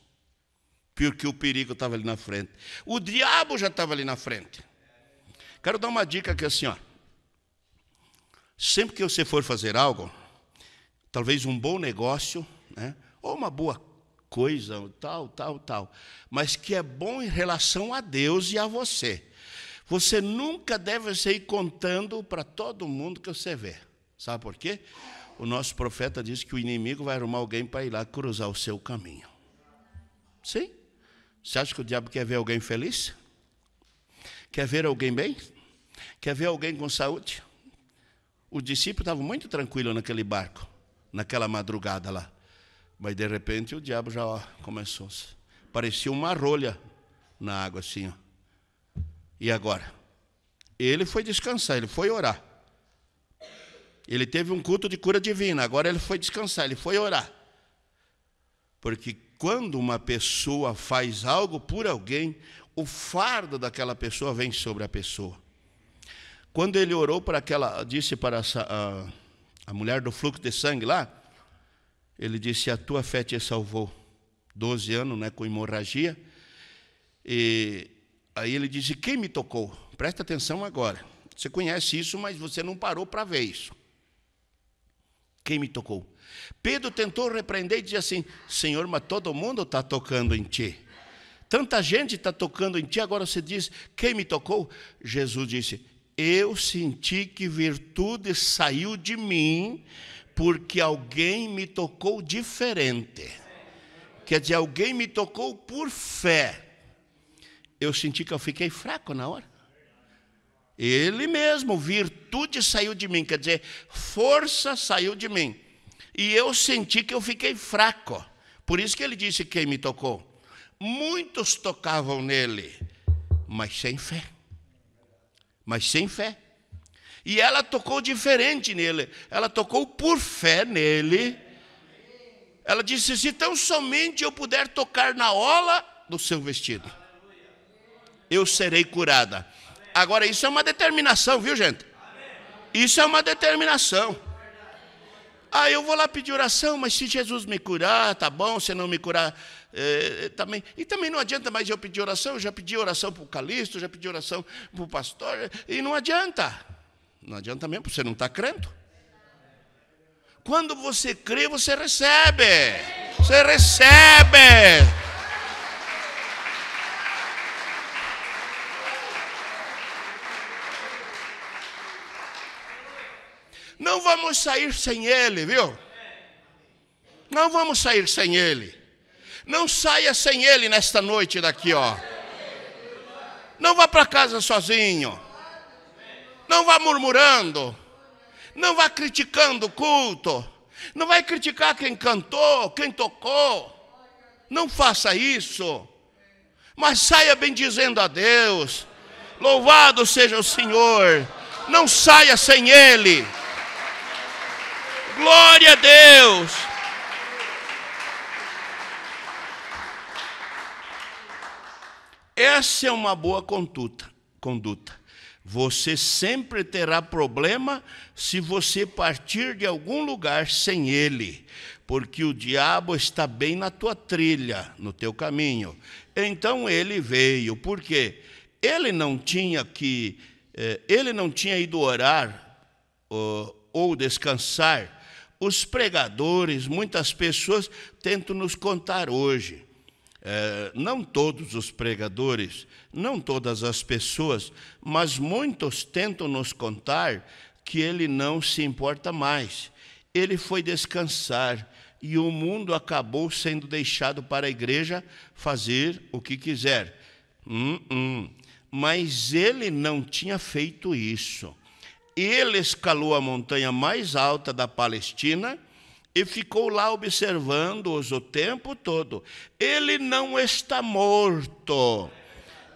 porque o perigo estava ali na frente. O diabo já estava ali na frente. Quero dar uma dica aqui assim, sempre que você for fazer algo, talvez um bom negócio, né? Ou uma boa coisa, tal, mas que é bom em relação a Deus e a você. Você nunca deve sair contando para todo mundo que você vê. Sabe por quê? O nosso profeta diz que o inimigo vai arrumar alguém para ir lá cruzar o seu caminho. Sim? Você acha que o diabo quer ver alguém feliz? Quer ver alguém bem? Quer ver alguém com saúde? O discípulo estava muito tranquilo naquele barco, naquela madrugada lá. Mas de repente o diabo já começou. Parecia uma rolha na água assim. E agora? Ele foi descansar, ele foi orar. Ele teve um culto de cura divina, agora ele foi descansar, ele foi orar. Porque quando uma pessoa faz algo por alguém, o fardo daquela pessoa vem sobre a pessoa. Quando ele orou para aquela, disse para a mulher do fluxo de sangue lá, ele disse, a tua fé te salvou. 12 anos, né, com hemorragia. E aí ele disse, quem me tocou? Presta atenção agora. Você conhece isso, mas você não parou para ver isso. Quem me tocou? Pedro tentou repreender e disse assim, Senhor, mas todo mundo está tocando em ti. Tanta gente está tocando em ti, agora você diz, quem me tocou? Jesus disse, eu senti que virtude saiu de mim, porque alguém me tocou diferente. Quer dizer, alguém me tocou por fé. Eu senti que eu fiquei fraco na hora. Ele mesmo, virtude saiu de mim, quer dizer, força saiu de mim. E eu senti que eu fiquei fraco. Por isso que ele disse quem me tocou. Muitos tocavam nele, mas sem fé. Mas sem fé. E ela tocou diferente nele. Ela tocou por fé nele. Ela disse, se tão somente eu puder tocar na orla do seu vestido, eu serei curada. Agora, isso é uma determinação, viu, gente? Isso é uma determinação. Eu vou lá pedir oração, mas se Jesus me curar, tá bom, se não me curar, também. E também não adianta mais eu pedir oração, eu já pedi oração para o Calixto, já pedi oração para o pastor, e não adianta. Não adianta mesmo, porque você não está crendo. Quando você crê, você recebe. Você recebe. Não vamos sair sem ele, viu? Não vamos sair sem ele. Não saia sem ele nesta noite daqui, ó. Não vá para casa sozinho. Não vá murmurando. Não vá criticando o culto. Não vai criticar quem cantou, quem tocou. Não faça isso. Mas saia bendizendo a Deus. Louvado seja o Senhor. Não saia sem Ele. Glória a Deus. Essa é uma boa conduta. Você sempre terá problema se você partir de algum lugar sem Ele, porque o diabo está bem na tua trilha, no teu caminho. Então ele veio, porque ele não tinha ido orar ou descansar. Os pregadores, muitas pessoas tentam nos contar hoje. Não todos os pregadores, não todas as pessoas, mas muitos tentam nos contar que ele não se importa mais. Ele foi descansar e o mundo acabou sendo deixado para a igreja fazer o que quiser. Mas ele não tinha feito isso. Ele escalou a montanha mais alta da Palestina e ficou lá observando-os o tempo todo. Ele não está morto,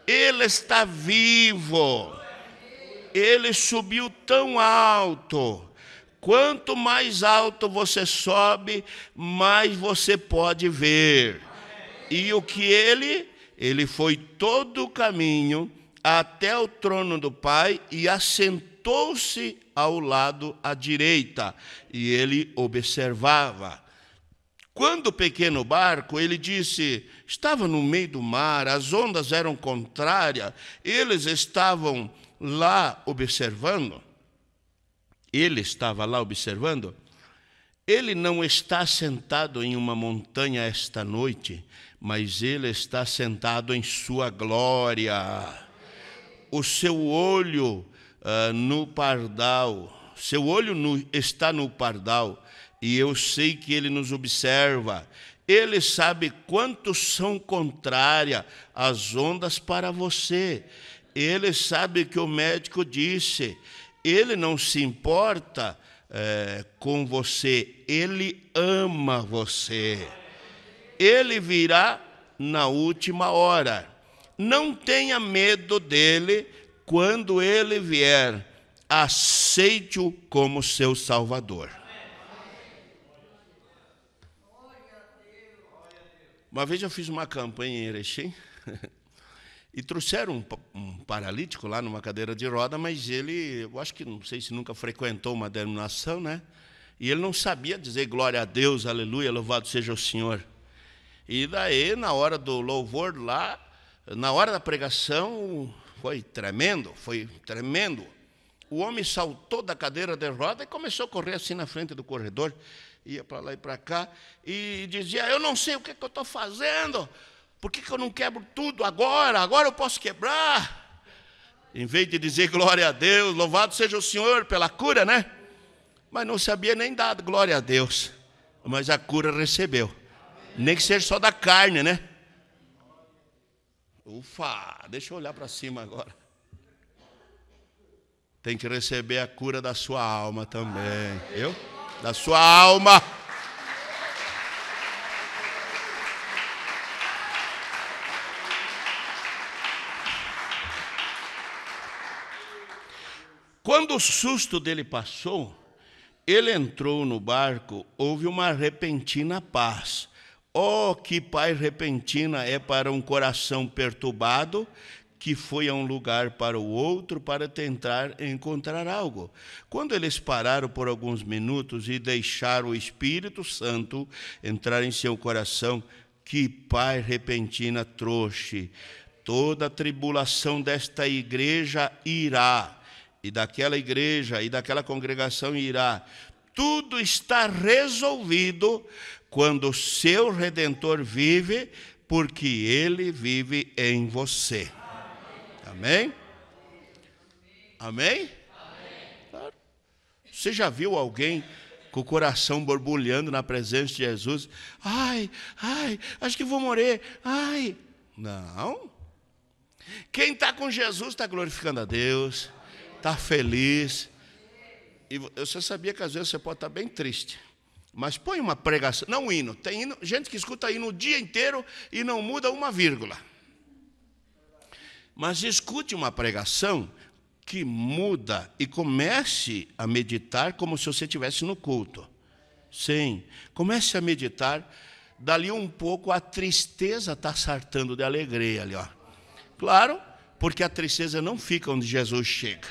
ele está vivo. Ele subiu tão alto. Quanto mais alto você sobe, mais você pode ver. E o que ele foi todo o caminho até o trono do Pai e assentou-se ao lado à direita, e ele observava. Quando o pequeno barco, ele disse, estava no meio do mar, as ondas eram contrárias, eles estavam lá observando. Ele estava lá observando. Ele não está sentado em uma montanha esta noite, mas ele está sentado em sua glória. O seu olho no pardal, está no pardal, e eu sei que ele nos observa. Ele sabe quanto são contrárias as ondas para você. Ele sabe que o médico disse, ele não se importa com você, ele ama você. Ele virá na última hora. Não tenha medo dele. Quando ele vier, aceite-o como seu Salvador. Uma vez eu fiz uma campanha em Erechim e trouxeram um paralítico lá numa cadeira de roda, mas ele, eu acho que não sei se nunca frequentou uma denominação, né? E ele não sabia dizer glória a Deus, aleluia, louvado seja o Senhor. E daí, na hora do louvor lá, na hora da pregação, foi tremendo. O homem saltou da cadeira de roda e começou a correr assim na frente do corredor. Ia para lá e para cá e dizia, eu não sei o que eu estou fazendo. Por que eu não quebro tudo agora? Agora eu posso quebrar. Em vez de dizer glória a Deus, louvado seja o Senhor pela cura, né? Mas não sabia nem dar glória a Deus. Mas a cura recebeu. Nem que seja só da carne, né? Ufa, deixa eu olhar para cima agora. Tem que receber a cura da sua alma também, viu? Da sua alma. Quando o susto dele passou, ele entrou no barco, houve uma repentina paz. Oh, que paz repentina é para um coração perturbado, que foi a um lugar para o outro para tentar encontrar algo. Quando eles pararam por alguns minutos e deixaram o Espírito Santo entrar em seu coração, que paz repentina trouxe. Toda a tribulação desta igreja irá, e daquela igreja e daquela congregação irá. Tudo está resolvido quando o seu Redentor vive, porque ele vive em você. Amém? Amém? Claro. Você já viu alguém com o coração borbulhando na presença de Jesus? Ai, acho que vou morrer. Ai, não. Quem está com Jesus está glorificando a Deus, está feliz. E você sabia que às vezes você pode estar bem triste, mas põe uma pregação, não um hino. Tem hino, gente que escuta hino o dia inteiro e não muda uma vírgula. Mas escute uma pregação que muda e comece a meditar como se você estivesse no culto. Sim, comece a meditar. Dali um pouco a tristeza está sartando de alegria ali, ó. Claro, porque a tristeza não fica onde Jesus chega.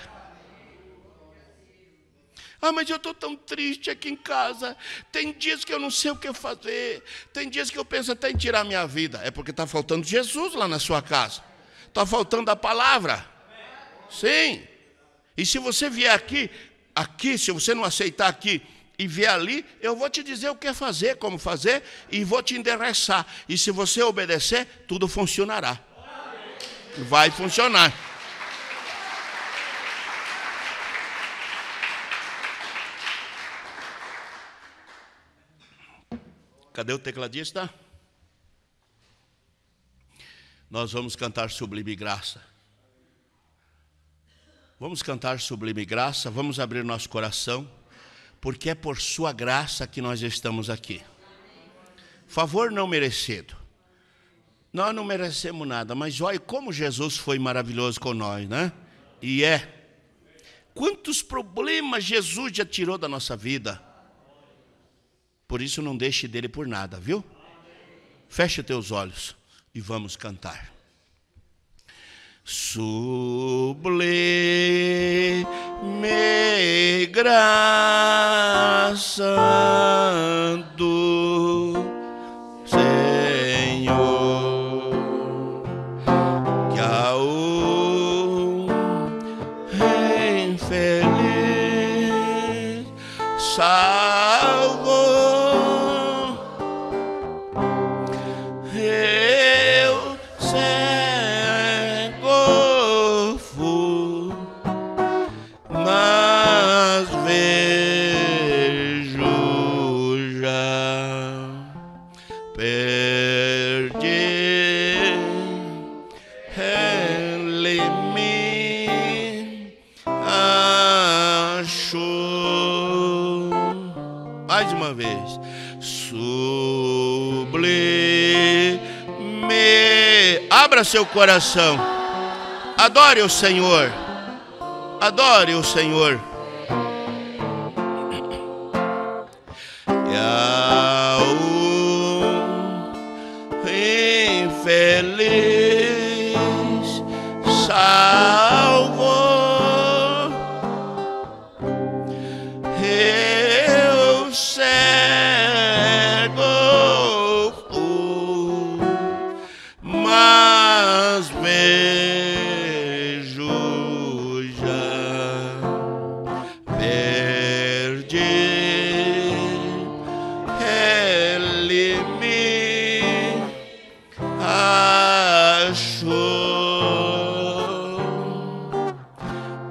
Ah, mas eu estou tão triste aqui em casa. Tem dias que eu não sei o que fazer. Tem dias que eu penso até em tirar minha vida. É porque está faltando Jesus lá na sua casa. Está faltando a palavra. Sim. E se você vier aqui, se você não aceitar aqui e vier ali, eu vou te dizer o que fazer, como fazer, e vou te endereçar. E se você obedecer, tudo funcionará. Vai funcionar. Cadê o tecladista? Nós vamos cantar Sublime Graça. Vamos cantar Sublime Graça, vamos abrir nosso coração, porque é por sua graça que nós estamos aqui. Favor não merecido. Nós não merecemos nada, mas olha como Jesus foi maravilhoso com nós, né? E é. Quantos problemas Jesus já tirou da nossa vida. Por isso não deixe dele por nada, viu? Feche teus olhos e vamos cantar. Sublime graça do Senhor, que a um infeliz salvou. Eu cego fui, mas vejo já. Perdi, ele me achou. Mais uma vez. Sublime. Abra seu coração. Adore o Senhor. Adore o Senhor. E a infeliz salvou. Eu cego fui, mas vejo já. Perdi, ele me achou.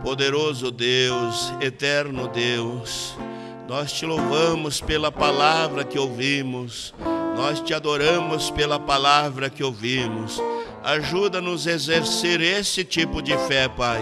Poderoso Deus, eterno Deus, nós te louvamos pela palavra que ouvimos, nós te adoramos pela palavra que ouvimos. Ajuda-nos a exercer esse tipo de fé, Pai,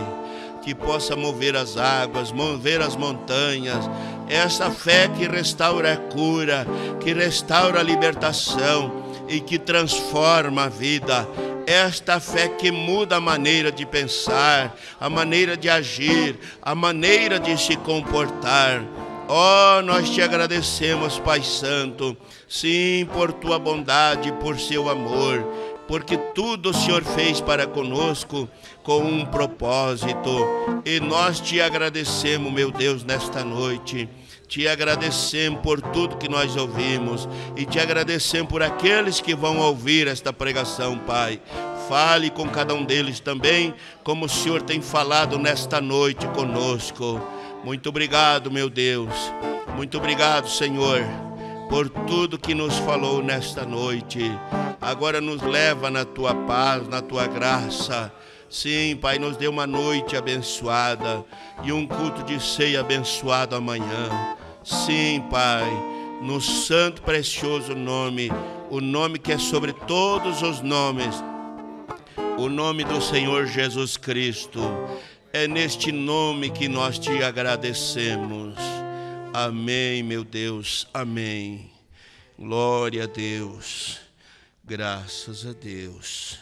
que possa mover as águas, mover as montanhas, essa fé que restaura a cura, que restaura a libertação e que transforma a vida. Esta fé que muda a maneira de pensar, a maneira de agir, a maneira de se comportar. Oh, nós te agradecemos, Pai Santo, sim, por tua bondade, por seu amor, porque tudo o Senhor fez para conosco com um propósito. E nós te agradecemos, meu Deus, nesta noite. Te agradecemos por tudo que nós ouvimos e te agradecemos por aqueles que vão ouvir esta pregação, Pai. Fale com cada um deles também, como o Senhor tem falado nesta noite conosco. Muito obrigado, meu Deus. Muito obrigado, Senhor, por tudo que nos falou nesta noite. Agora nos leva na tua paz, na tua graça. Sim, Pai, nos dê uma noite abençoada e um culto de ceia abençoado amanhã. Sim, Pai, no santo precioso nome, o nome que é sobre todos os nomes, o nome do Senhor Jesus Cristo. É neste nome que nós te agradecemos. Amém, meu Deus, amém. Glória a Deus, graças a Deus.